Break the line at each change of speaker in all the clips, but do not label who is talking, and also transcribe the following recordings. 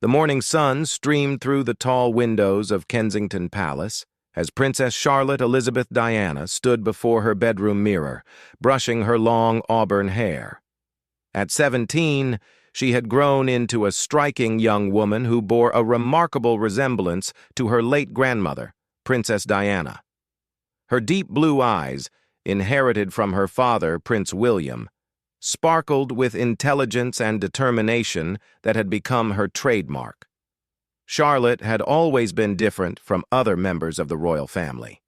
The morning sun streamed through the tall windows of Kensington Palace as Princess Charlotte Elizabeth Diana stood before her bedroom mirror, brushing her long auburn hair. At 17, she had grown into a striking young woman who bore a remarkable resemblance to her late grandmother, Princess Diana. Her deep blue eyes, inherited from her father, Prince William, sparkled with intelligence and determination that had become her trademark. Charlotte had always been different from other members of the royal family.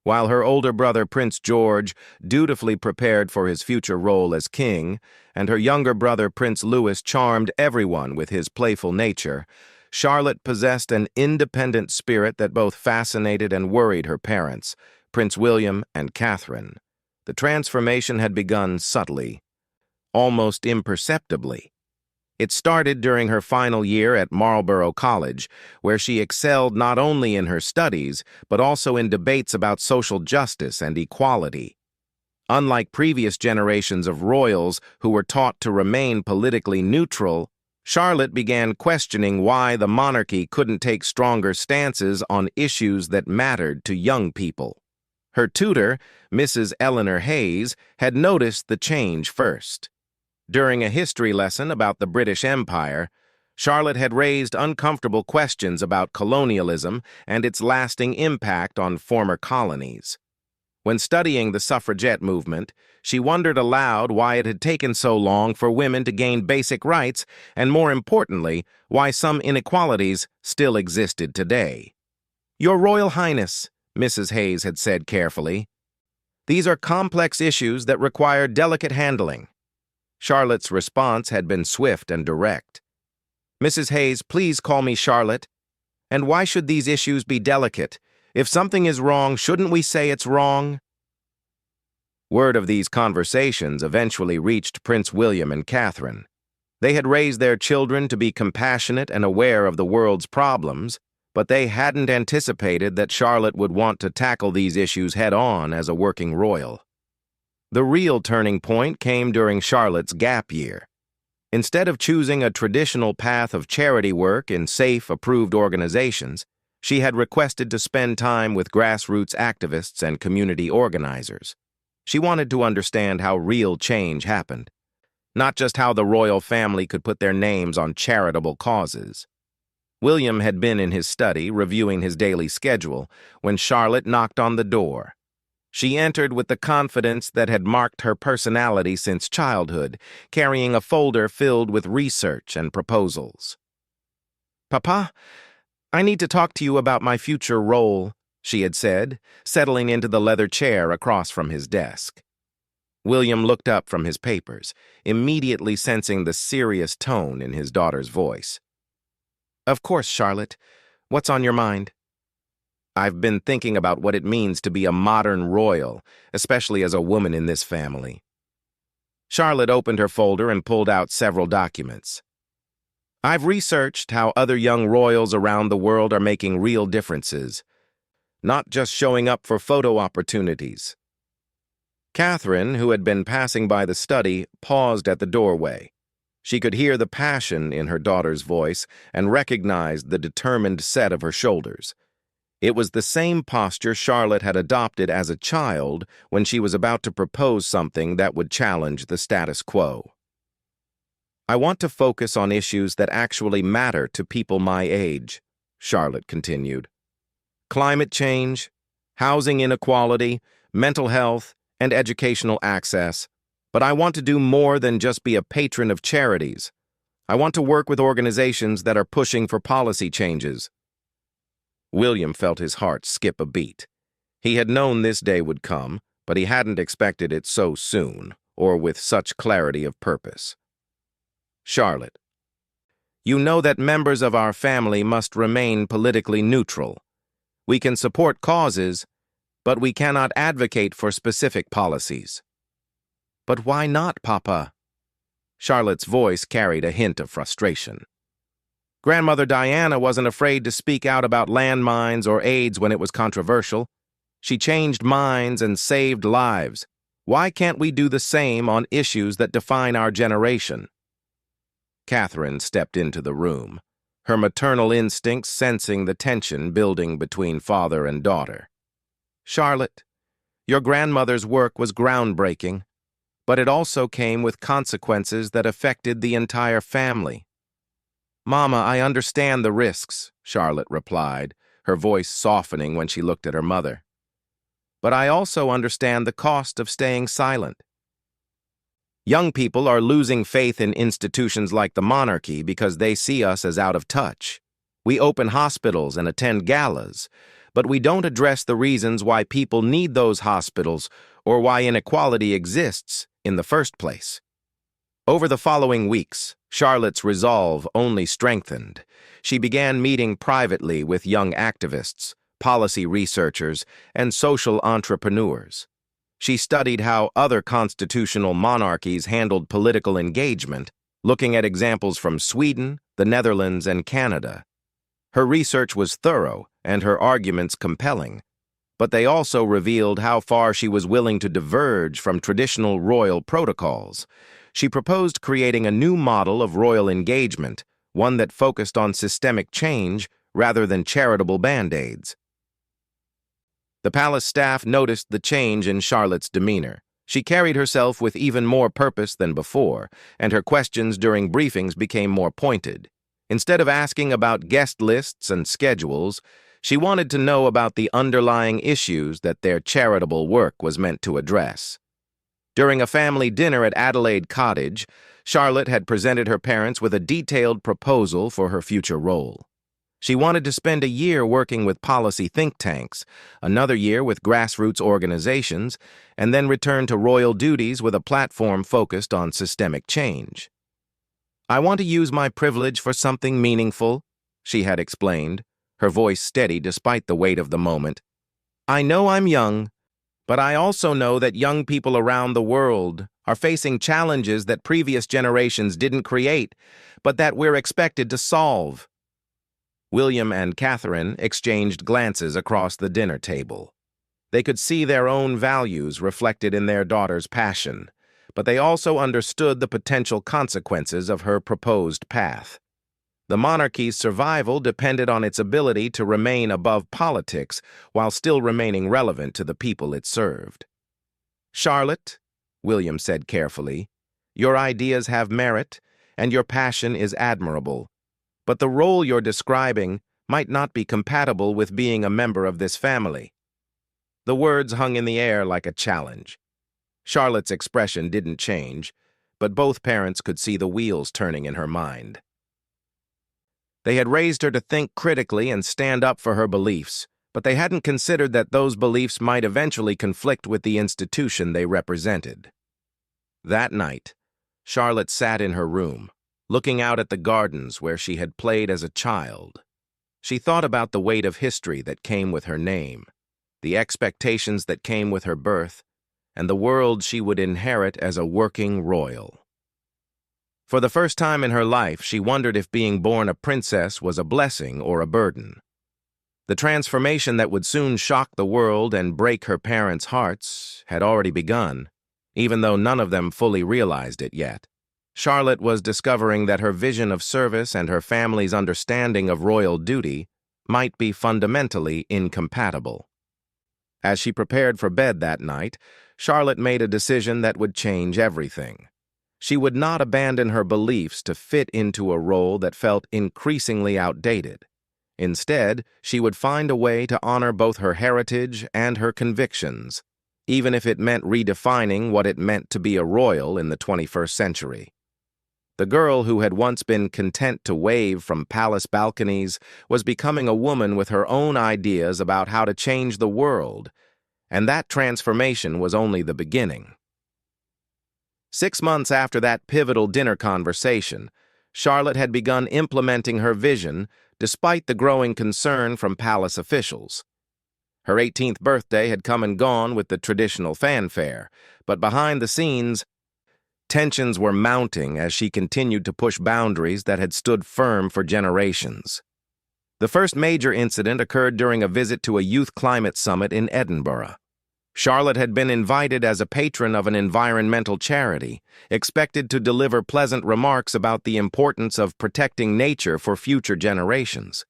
While her older brother, Prince George, dutifully prepared for his future role as king, and her younger brother, Prince Louis, charmed everyone with his playful nature, Charlotte possessed an independent spirit that both fascinated and worried her parents, Prince William and Catherine. The transformation had begun subtly, almost imperceptibly. It started during her final year at Marlborough College, where she excelled not only in her studies, but also in debates about social justice and equality. Unlike previous generations of royals who were taught to remain politically neutral, Charlotte began questioning why the monarchy couldn't take stronger stances on issues that mattered to young people. Her tutor, Mrs. Eleanor Hayes, had noticed the change first. During a history lesson about the British Empire, Charlotte had raised uncomfortable questions about colonialism and its lasting impact on former colonies. When studying the suffragette movement, she wondered aloud why it had taken so long for women to gain basic rights and, more importantly, why some inequalities still existed today. "Your Royal Highness," Mrs. Hayes had said carefully, "these are complex issues that require delicate handling." Charlotte's response had been swift and direct. "Mrs. Hayes, please call me Charlotte. And why should these issues be delicate? If something is wrong, shouldn't we say it's wrong?" Word of these conversations eventually reached Prince William and Catherine. They had raised their children to be compassionate and aware of the world's problems, but they hadn't anticipated that Charlotte would want to tackle these issues head-on as a working royal. The real turning point came during Charlotte's gap year. Instead of choosing a traditional path of charity work in safe, approved organizations, she had requested to spend time with grassroots activists and community organizers. She wanted to understand how real change happened, not just how the royal family could put their names on charitable causes. William had been in his study, reviewing his daily schedule, when Charlotte knocked on the door. She entered with the confidence that had marked her personality since childhood, carrying a folder filled with research and proposals. "Papa, I need to talk to you about my future role," she had said, settling into the leather chair across from his desk. William looked up from his papers, immediately sensing the serious tone in his daughter's voice. "Of course, Charlotte. What's on your mind?" "I've been thinking about what it means to be a modern royal, especially as a woman in this family." Charlotte opened her folder and pulled out several documents. "I've researched how other young royals around the world are making real differences, not just showing up for photo opportunities." Catherine, who had been passing by the study, paused at the doorway. She could hear the passion in her daughter's voice and recognized the determined set of her shoulders. It was the same posture Charlotte had adopted as a child when she was about to propose something that would challenge the status quo. "I want to focus on issues that actually matter to people my age," Charlotte continued. "Climate change, housing inequality, mental health, and educational access. But I want to do more than just be a patron of charities. I want to work with organizations that are pushing for policy changes." William felt his heart skip a beat. He had known this day would come, but he hadn't expected it so soon, or with such clarity of purpose. "Charlotte, you know that members of our family must remain politically neutral. We can support causes, but we cannot advocate for specific policies." "But why not, Papa?" Charlotte's voice carried a hint of frustration. "Grandmother Diana wasn't afraid to speak out about landmines or AIDS when it was controversial. She changed minds and saved lives. Why can't we do the same on issues that define our generation?" Catherine stepped into the room. her maternal instincts sensing the tension building between father and daughter. "Charlotte, your grandmother's work was groundbreaking, but it also came with consequences that affected the entire family." "Mama, I understand the risks," Charlotte replied, her voice softening when she looked at her mother. "But I also understand the cost of staying silent. Young people are losing faith in institutions like the monarchy because they see us as out of touch. We open hospitals and attend galas, but we don't address the reasons why people need those hospitals or why inequality exists in the first place." Over the following weeks, Charlotte's resolve only strengthened. She began meeting privately with young activists, policy researchers, and social entrepreneurs. She studied how other constitutional monarchies handled political engagement, looking at examples from Sweden, the Netherlands, and Canada. Her research was thorough and her arguments compelling, but they also revealed how far she was willing to diverge from traditional royal protocols. She proposed creating a new model of royal engagement, one that focused on systemic change rather than charitable band-aids. The palace staff noticed the change in Charlotte's demeanor. She carried herself with even more purpose than before, and her questions during briefings became more pointed. Instead of asking about guest lists and schedules, she wanted to know about the underlying issues that their charitable work was meant to address. During a family dinner at Adelaide Cottage, Charlotte had presented her parents with a detailed proposal for her future role. She wanted to spend a year working with policy think tanks, another year with grassroots organizations, and then return to royal duties with a platform focused on systemic change. "I want to use my privilege for something meaningful," she had explained, her voice steady despite the weight of the moment. "I know I'm young, but I also know that young people around the world are facing challenges that previous generations didn't create, but that we're expected to solve." William and Catherine exchanged glances across the dinner table. They could see their own values reflected in their daughter's passion, but they also understood the potential consequences of her proposed path. The monarchy's survival depended on its ability to remain above politics while still remaining relevant to the people it served. "Charlotte," William said carefully, "your ideas have merit, and your passion is admirable. But the role you're describing might not be compatible with being a member of this family." The words hung in the air like a challenge. Charlotte's expression didn't change, but both parents could see the wheels turning in her mind. They had raised her to think critically and stand up for her beliefs, but they hadn't considered that those beliefs might eventually conflict with the institution they represented. That night, Charlotte sat in her room, looking out at the gardens where she had played as a child. She thought about the weight of history that came with her name, the expectations that came with her birth, and the world she would inherit as a working royal. For the first time in her life, she wondered if being born a princess was a blessing or a burden. The transformation that would soon shock the world and break her parents' hearts had already begun, even though none of them fully realized it yet. Charlotte was discovering that her vision of service and her family's understanding of royal duty might be fundamentally incompatible. As she prepared for bed that night, Charlotte made a decision that would change everything. She would not abandon her beliefs to fit into a role that felt increasingly outdated. Instead, she would find a way to honor both her heritage and her convictions, even if it meant redefining what it meant to be a royal in the 21st century. The girl who had once been content to wave from palace balconies was becoming a woman with her own ideas about how to change the world, and that transformation was only the beginning. 6 months after that pivotal dinner conversation, Charlotte had begun implementing her vision despite the growing concern from palace officials. Her 18th birthday had come and gone with the traditional fanfare, but behind the scenes, tensions were mounting as she continued to push boundaries that had stood firm for generations. The first major incident occurred during a visit to a youth climate summit in Edinburgh. Charlotte had been invited as a patron of an environmental charity, expected to deliver pleasant remarks about the importance of protecting nature for future generations.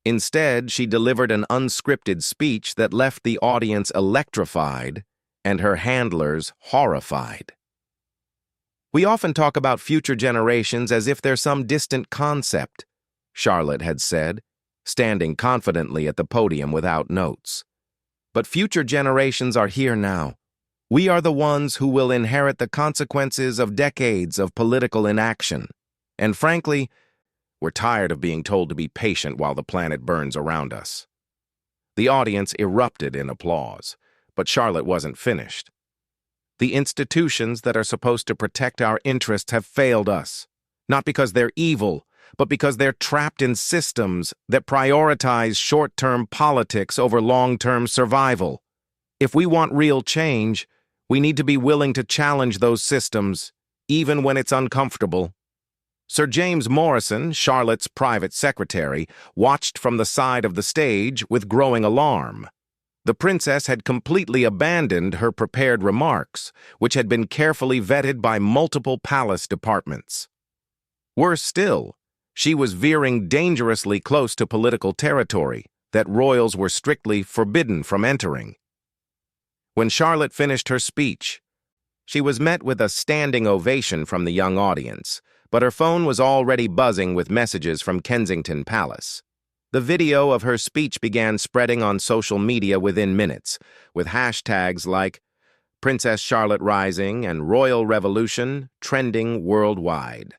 Instead, she delivered an unscripted speech that left the audience electrified and her handlers horrified. "We often talk about future generations as if they're some distant concept," Charlotte had said, standing confidently at the podium without notes. "But future generations are here now. We are the ones who will inherit the consequences of decades of political inaction. And frankly, we're tired of being told to be patient while the planet burns around us." The audience erupted in applause, but Charlotte wasn't finished. "The institutions that are supposed to protect our interests have failed us, not because they're evil, but because they're trapped in systems that prioritize short-term politics over long-term survival. If we want real change, we need to be willing to challenge those systems, even when it's uncomfortable." Sir James Morrison, Charlotte's private secretary, watched from the side of the stage with growing alarm. The princess had completely abandoned her prepared remarks, which had been carefully vetted by multiple palace departments. Worse still, she was veering dangerously close to political territory that royals were strictly forbidden from entering. When Charlotte finished her speech, she was met with a standing ovation from the young audience, but her phone was already buzzing with messages from Kensington Palace. The video of her speech began spreading on social media within minutes, with hashtags like Princess Charlotte Rising and Royal Revolution trending worldwide.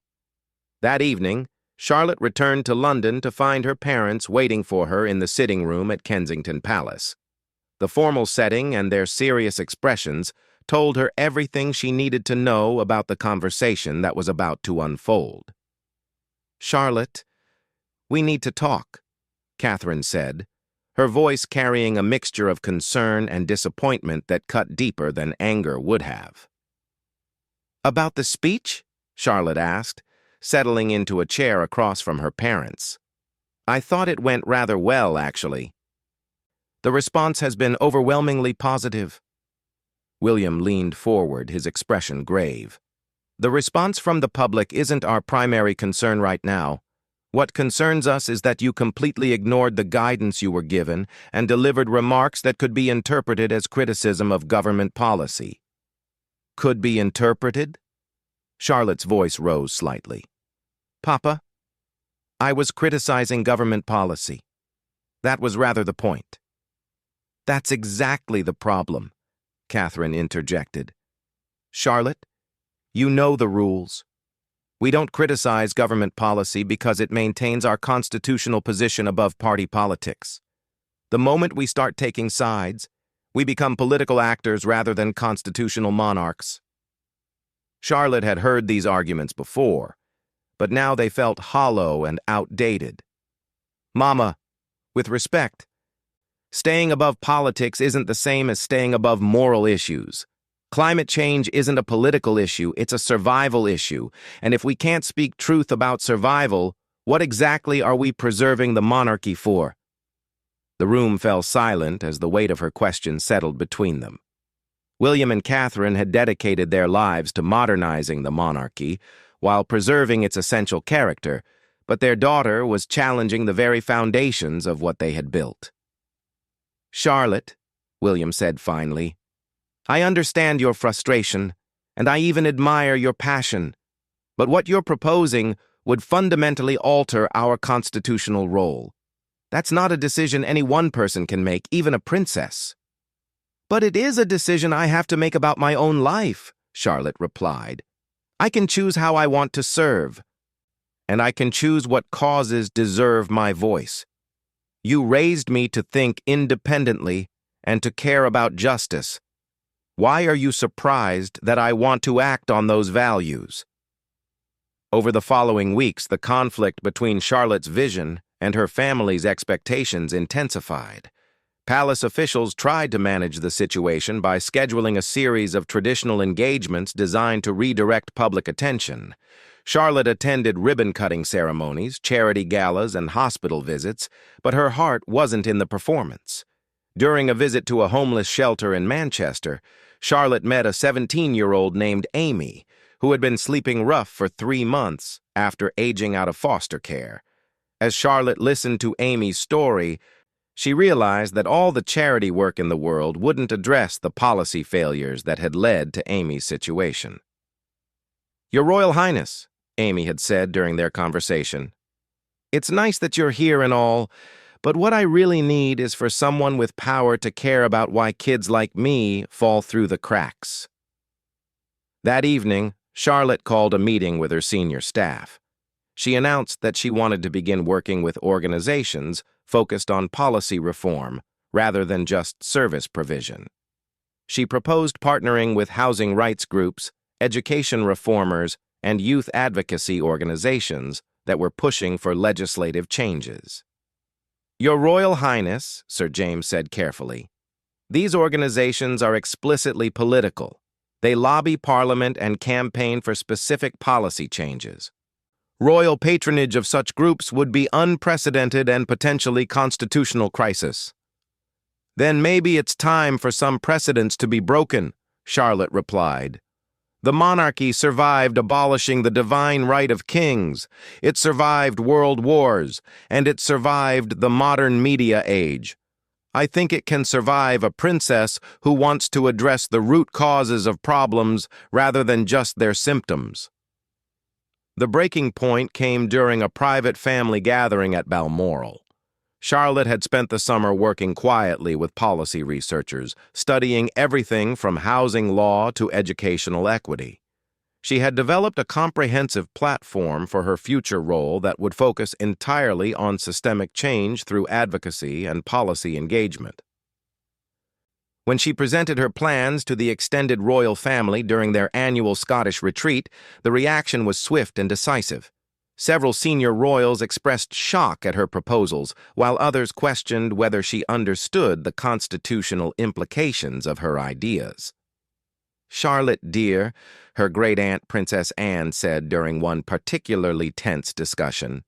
That evening, Charlotte returned to London to find her parents waiting for her in the sitting room at Kensington Palace. The formal setting and their serious expressions told her everything she needed to know about the conversation that was about to unfold. "Charlotte, we need to talk," Catherine said, her voice carrying a mixture of concern and disappointment that cut deeper than anger would have. "About the speech?" Charlotte asked, settling into a chair across from her parents. "I thought it went rather well, actually." "The response has been overwhelmingly positive." William leaned forward, his expression grave. "The response from the public isn't our primary concern right now. What concerns us is that you completely ignored the guidance you were given and delivered remarks that could be interpreted as criticism of government policy." "Could be interpreted?" Charlotte's voice rose slightly. "Papa, I was criticizing government policy. That was rather the point." "That's exactly the problem," Catherine interjected. "Charlotte, you know the rules. We don't criticize government policy because it maintains our constitutional position above party politics. The moment we start taking sides, we become political actors rather than constitutional monarchs." Charlotte had heard these arguments before, but now they felt hollow and outdated. "Mama, with respect, staying above politics isn't the same as staying above moral issues. Climate change isn't a political issue, it's a survival issue, and if we can't speak truth about survival, what exactly are we preserving the monarchy for?" The room fell silent as the weight of her question settled between them. William and Catherine had dedicated their lives to modernizing the monarchy while preserving its essential character, but their daughter was challenging the very foundations of what they had built. "Charlotte," William said finally, "I understand your frustration, and I even admire your passion, but what you're proposing would fundamentally alter our constitutional role. That's not a decision any one person can make, even a princess." "But it is a decision I have to make about my own life," Charlotte replied. "I can choose how I want to serve, and I can choose what causes deserve my voice. You raised me to think independently and to care about justice. Why are you surprised that I want to act on those values?" Over the following weeks, the conflict between Charlotte's vision and her family's expectations intensified. Palace officials tried to manage the situation by scheduling a series of traditional engagements designed to redirect public attention. Charlotte attended ribbon-cutting ceremonies, charity galas, and hospital visits, but her heart wasn't in the performance. During a visit to a homeless shelter in Manchester, Charlotte met a 17-year-old named Amy, who had been sleeping rough for 3 months after aging out of foster care. As Charlotte listened to Amy's story, she realized that all the charity work in the world wouldn't address the policy failures that had led to Amy's situation. "Your Royal Highness," Amy had said during their conversation, "it's nice that you're here and all, but what I really need is for someone with power to care about why kids like me fall through the cracks." That evening, Charlotte called a meeting with her senior staff. She announced that she wanted to begin working with organizations focused on policy reform rather than just service provision. She proposed partnering with housing rights groups, education reformers, and youth advocacy organizations that were pushing for legislative changes. "Your Royal Highness," Sir James said carefully, "these organizations are explicitly political. They lobby Parliament and campaign for specific policy changes. Royal patronage of such groups would be unprecedented and potentially constitutional crisis." "Then maybe it's time for some precedents to be broken," Charlotte replied. "The monarchy survived abolishing the divine right of kings, it survived world wars, and it survived the modern media age. I think it can survive a princess who wants to address the root causes of problems rather than just their symptoms." The breaking point came during a private family gathering at Balmoral. Charlotte had spent the summer working quietly with policy researchers, studying everything from housing law to educational equity. She had developed a comprehensive platform for her future role that would focus entirely on systemic change through advocacy and policy engagement. When she presented her plans to the extended royal family during their annual Scottish retreat, the reaction was swift and decisive. Several senior royals expressed shock at her proposals, while others questioned whether she understood the constitutional implications of her ideas. "Charlotte, dear," her great-aunt Princess Anne said during one particularly tense discussion,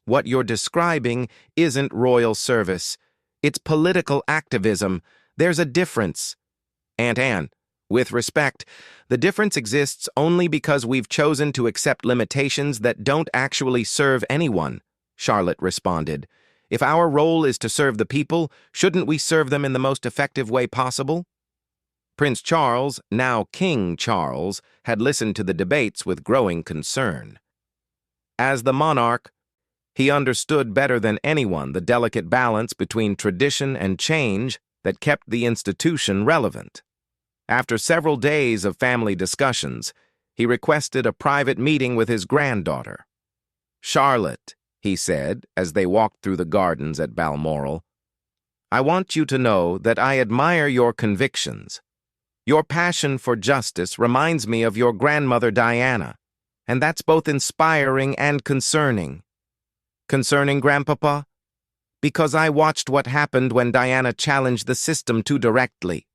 "what you're describing isn't royal service. It's political activism. There's a difference." "Aunt Anne, with respect, the difference exists only because we've chosen to accept limitations that don't actually serve anyone," Charlotte responded. "If our role is to serve the people, shouldn't we serve them in the most effective way possible?" Prince Charles, now King Charles, had listened to the debates with growing concern. As the monarch, he understood better than anyone the delicate balance between tradition and change that kept the institution relevant. After several days of family discussions, he requested a private meeting with his granddaughter. "Charlotte," he said as they walked through the gardens at Balmoral, "I want you to know that I admire your convictions. Your passion for justice reminds me of your grandmother Diana, and that's both inspiring and concerning." "Concerning, Grandpapa?" "Because I watched what happened when Diana challenged the system too directly.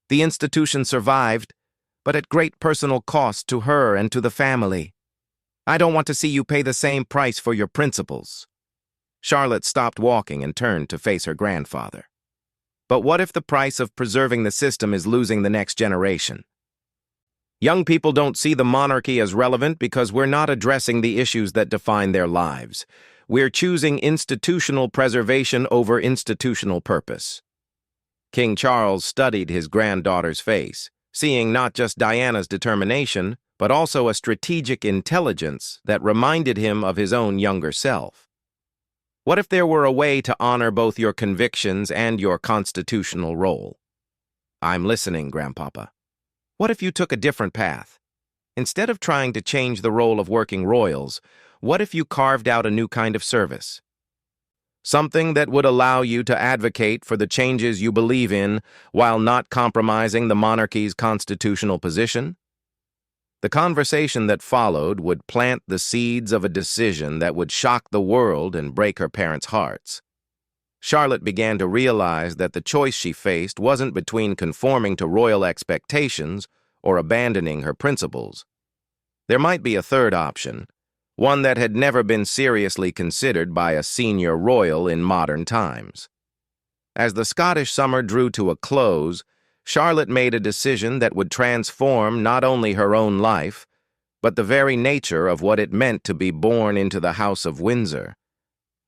The institution survived, but at great personal cost to her and to the family. I don't want to see you pay the same price for your principles." Charlotte stopped walking and turned to face her grandfather. "But what if the price of preserving the system is losing the next generation? Young people don't see the monarchy as relevant because we're not addressing the issues that define their lives. We're choosing institutional preservation over institutional purpose." King Charles studied his granddaughter's face, seeing not just Diana's determination, but also a strategic intelligence that reminded him of his own younger self. "What if there were a way to honor both your convictions and your constitutional role?" "I'm listening, Grandpapa." "What if you took a different path? Instead of trying to change the role of working royals, what if you carved out a new kind of service? Something that would allow you to advocate for the changes you believe in while not compromising the monarchy's constitutional position?" The conversation that followed would plant the seeds of a decision that would shock the world and break her parents' hearts. Charlotte began to realize that the choice she faced wasn't between conforming to royal expectations or abandoning her principles. There might be a third option, one that had never been seriously considered by a senior royal in modern times. As the Scottish summer drew to a close, Charlotte made a decision that would transform not only her own life, but the very nature of what it meant to be born into the House of Windsor.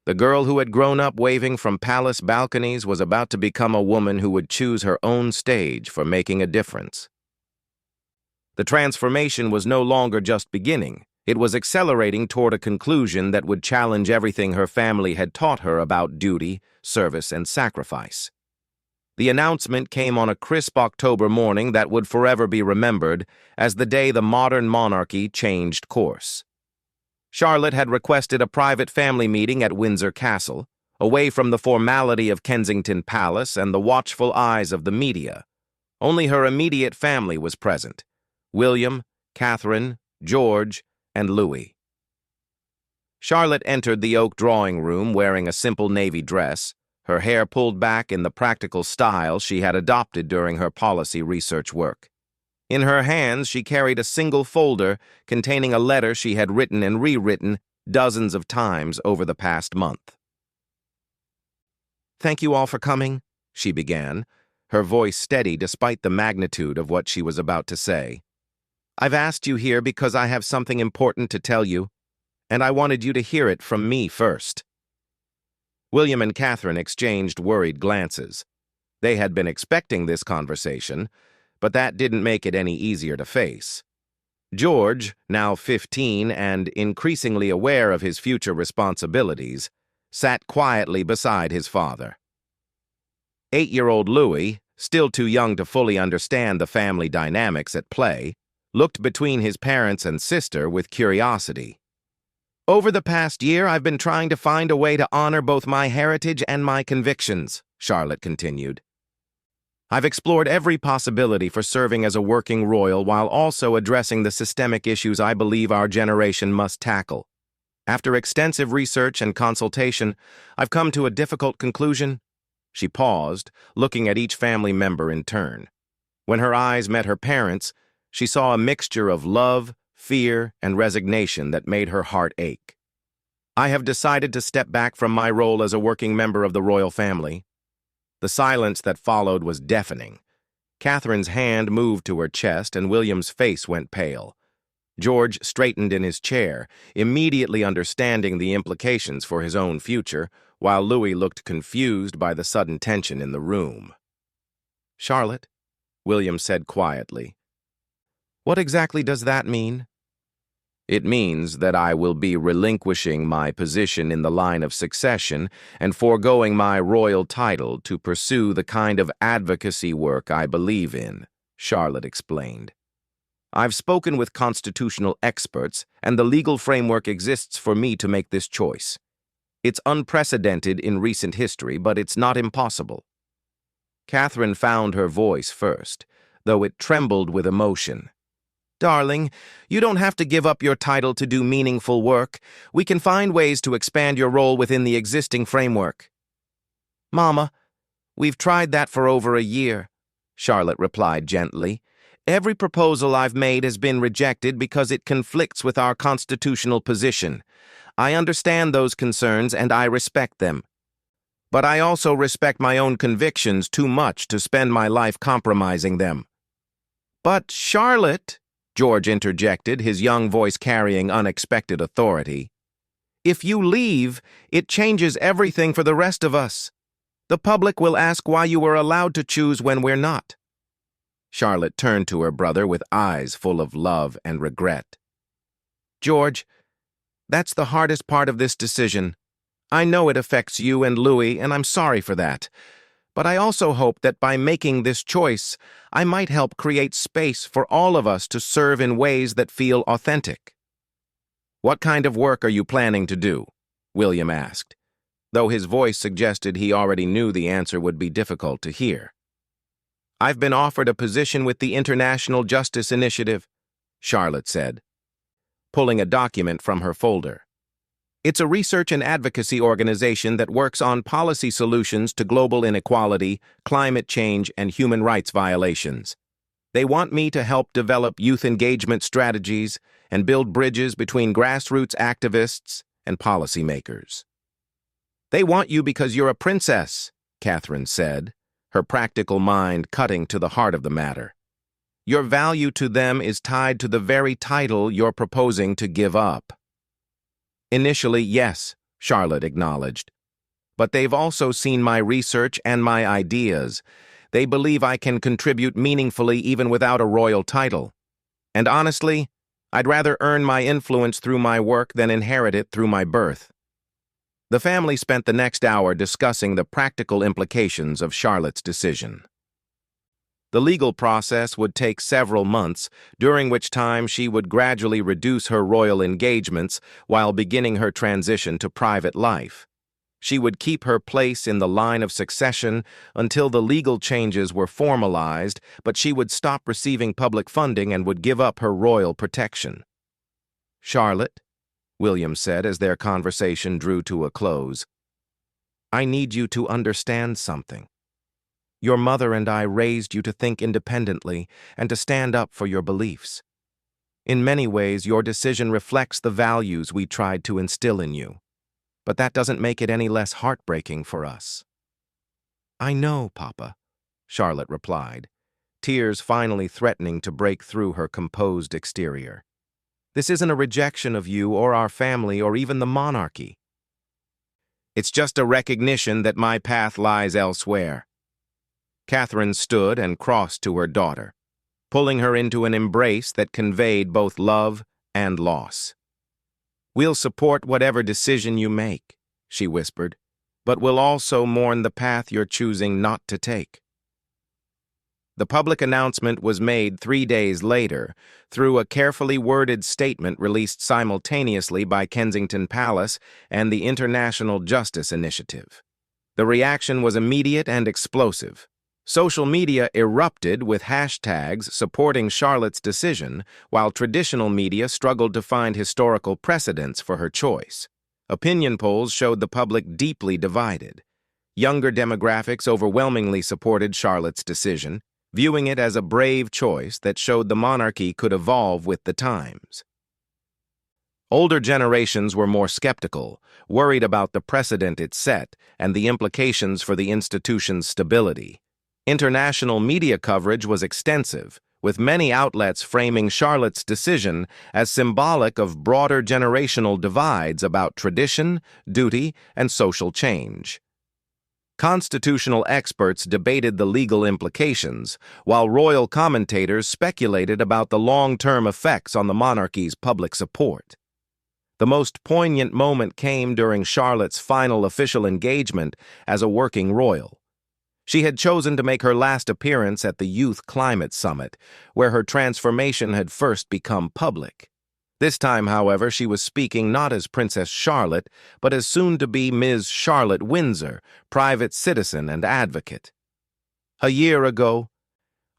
The girl who had grown up waving from palace balconies was about to become a woman who would choose her own stage for making a difference. The transformation was no longer just beginning. It was accelerating toward a conclusion that would challenge everything her family had taught her about duty, service, and sacrifice. The announcement came on a crisp October morning that would forever be remembered as the day the modern monarchy changed course. Charlotte had requested a private family meeting at Windsor Castle, away from the formality of Kensington Palace and the watchful eyes of the media. Only her immediate family was present: William, Catherine, George, and Louis. Charlotte entered the oak drawing room wearing a simple navy dress, her hair pulled back in the practical style she had adopted during her policy research work. In her hands, she carried a single folder containing a letter she had written and rewritten dozens of times over the past month. "Thank you all for coming," she began, her voice steady despite the magnitude of what she was about to say. "I've asked you here because I have something important to tell you, and I wanted you to hear it from me first." William and Catherine exchanged worried glances. They had been expecting this conversation, but that didn't make it any easier to face. George, now 15 and increasingly aware of his future responsibilities, sat quietly beside his father. 8-year-old Louis, still too young to fully understand the family dynamics at play, looked between his parents and sister with curiosity. "Over the past year, I've been trying to find a way to honor both my heritage and my convictions," Charlotte continued. "I've explored every possibility for serving as a working royal while also addressing the systemic issues I believe our generation must tackle. After extensive research and consultation, I've come to a difficult conclusion." She paused, looking at each family member in turn. When her eyes met her parents', she saw a mixture of love, fear, and resignation that made her heart ache. "I have decided to step back from my role as a working member of the royal family." The silence that followed was deafening. Catherine's hand moved to her chest and William's face went pale. George straightened in his chair, immediately understanding the implications for his own future, while Louis looked confused by the sudden tension in the room. "Charlotte," William said quietly, "what exactly does that mean?" "It means that I will be relinquishing my position in the line of succession and foregoing my royal title to pursue the kind of advocacy work I believe in," Charlotte explained. "I've spoken with constitutional experts, and the legal framework exists for me to make this choice. It's unprecedented in recent history, but it's not impossible." Catherine found her voice first, though it trembled with emotion. "Darling, you don't have to give up your title to do meaningful work. We can find ways to expand your role within the existing framework." "Mama, we've tried that for over a year," Charlotte replied gently. "Every proposal I've made has been rejected because it conflicts with our constitutional position. I understand those concerns and I respect them. But I also respect my own convictions too much to spend my life compromising them." "But Charlotte," George interjected, his young voice carrying unexpected authority, "if you leave, it changes everything for the rest of us. The public will ask why you were allowed to choose when we're not." Charlotte turned to her brother with eyes full of love and regret. "George, that's the hardest part of this decision. I know it affects you and Louis, and I'm sorry for that. But I also hope that by making this choice, I might help create space for all of us to serve in ways that feel authentic." "What kind of work are you planning to do?" William asked, though his voice suggested he already knew the answer would be difficult to hear. "I've been offered a position with the International Justice Initiative," Charlotte said, pulling a document from her folder. "It's a research and advocacy organization that works on policy solutions to global inequality, climate change, and human rights violations. They want me to help develop youth engagement strategies and build bridges between grassroots activists and policymakers." "They want you because you're a princess," Catherine said, her practical mind cutting to the heart of the matter. Your value to them is tied to the very title you're proposing to give up. Initially, yes, Charlotte acknowledged. But they've also seen my research and my ideas. They believe I can contribute meaningfully even without a royal title. And honestly, I'd rather earn my influence through my work than inherit it through my birth. The family spent the next hour discussing the practical implications of Charlotte's decision. The legal process would take several months, during which time she would gradually reduce her royal engagements while beginning her transition to private life. She would keep her place in the line of succession until the legal changes were formalized, but she would stop receiving public funding and would give up her royal protection. Charlotte, William said as their conversation drew to a close, I need you to understand something. Your mother and I raised you to think independently and to stand up for your beliefs. In many ways, your decision reflects the values we tried to instill in you. But that doesn't make it any less heartbreaking for us. I know, Papa, Charlotte replied, tears finally threatening to break through her composed exterior. This isn't a rejection of you or our family or even the monarchy. It's just a recognition that my path lies elsewhere. Catherine stood and crossed to her daughter, pulling her into an embrace that conveyed both love and loss. We'll support whatever decision you make, she whispered, but we'll also mourn the path you're choosing not to take. The public announcement was made 3 days later through a carefully worded statement released simultaneously by Kensington Palace and the International Justice Initiative. The reaction was immediate and explosive. Social media erupted with hashtags supporting Charlotte's decision, while traditional media struggled to find historical precedents for her choice. Opinion polls showed the public deeply divided. Younger demographics overwhelmingly supported Charlotte's decision, viewing it as a brave choice that showed the monarchy could evolve with the times. Older generations were more skeptical, worried about the precedent it set and the implications for the institution's stability. International media coverage was extensive, with many outlets framing Charlotte's decision as symbolic of broader generational divides about tradition, duty, and social change. Constitutional experts debated the legal implications, while royal commentators speculated about the long-term effects on the monarchy's public support. The most poignant moment came during Charlotte's final official engagement as a working royal. She had chosen to make her last appearance at the Youth Climate Summit, where her transformation had first become public. This time, however, she was speaking not as Princess Charlotte, but as soon-to-be Ms. Charlotte Windsor, private citizen and advocate. A year ago,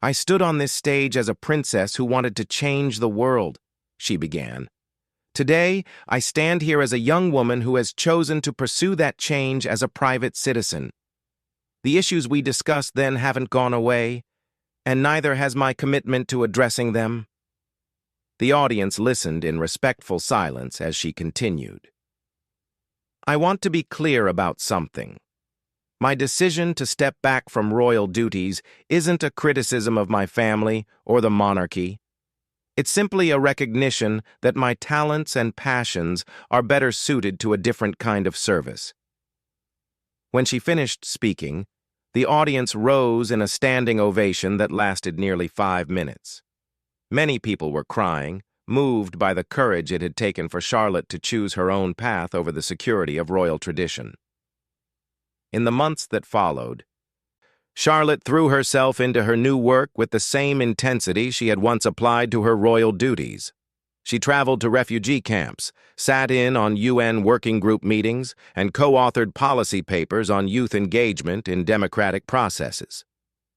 I stood on this stage as a princess who wanted to change the world, she began. Today, I stand here as a young woman who has chosen to pursue that change as a private citizen. The issues we discussed then haven't gone away, and neither has my commitment to addressing them. The audience listened in respectful silence as she continued. I want to be clear about something. My decision to step back from royal duties isn't a criticism of my family or the monarchy. It's simply a recognition that my talents and passions are better suited to a different kind of service. When she finished speaking, the audience rose in a standing ovation that lasted nearly 5 minutes. Many people were crying, moved by the courage it had taken for Charlotte to choose her own path over the security of royal tradition. In the months that followed, Charlotte threw herself into her new work with the same intensity she had once applied to her royal duties. She traveled to refugee camps, sat in on UN working group meetings, and co-authored policy papers on youth engagement in democratic processes.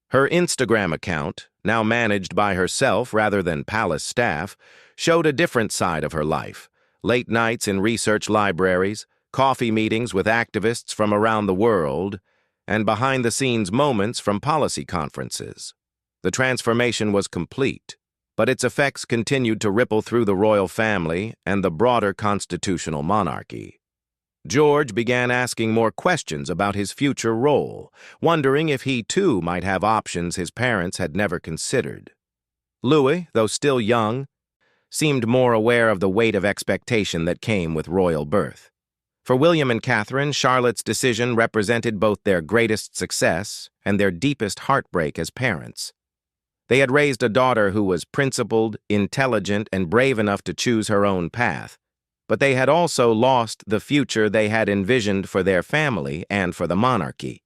Her Instagram account, now managed by herself rather than palace staff, showed a different side of her life: late nights in research libraries, coffee meetings with activists from around the world, and behind-the-scenes moments from policy conferences. The transformation was complete, but its effects continued to ripple through the royal family and the broader constitutional monarchy. George began asking more questions about his future role, wondering if he too might have options his parents had never considered. Louis, though still young, seemed more aware of the weight of expectation that came with royal birth. For William and Catherine, Charlotte's decision represented both their greatest success and their deepest heartbreak as parents. They had raised a daughter who was principled, intelligent, and brave enough to choose her own path, but they had also lost the future they had envisioned for their family and for the monarchy.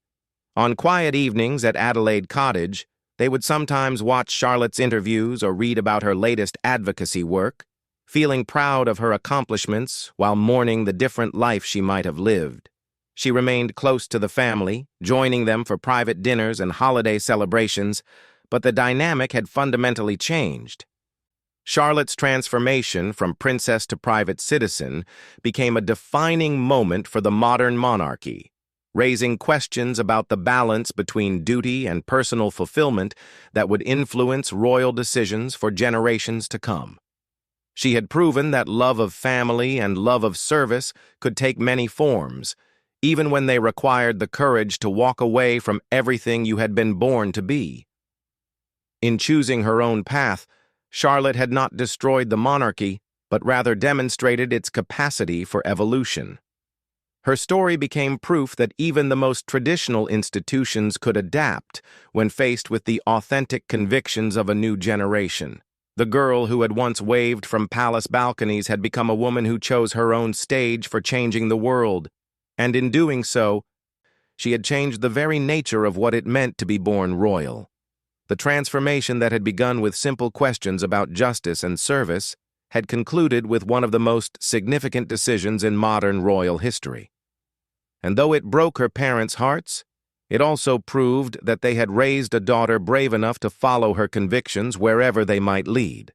On quiet evenings at Adelaide Cottage, they would sometimes watch Charlotte's interviews or read about her latest advocacy work, feeling proud of her accomplishments while mourning the different life she might have lived. She remained close to the family, joining them for private dinners and holiday celebrations, but the dynamic had fundamentally changed. Charlotte's transformation from princess to private citizen became a defining moment for the modern monarchy, raising questions about the balance between duty and personal fulfillment that would influence royal decisions for generations to come. She had proven that love of family and love of service could take many forms, even when they required the courage to walk away from everything you had been born to be. In choosing her own path, Charlotte had not destroyed the monarchy, but rather demonstrated its capacity for evolution. Her story became proof that even the most traditional institutions could adapt when faced with the authentic convictions of a new generation. The girl who had once waved from palace balconies had become a woman who chose her own stage for changing the world, and in doing so, she had changed the very nature of what it meant to be born royal. The transformation that had begun with simple questions about justice and service had concluded with one of the most significant decisions in modern royal history. And though it broke her parents' hearts, it also proved that they had raised a daughter brave enough to follow her convictions wherever they might lead.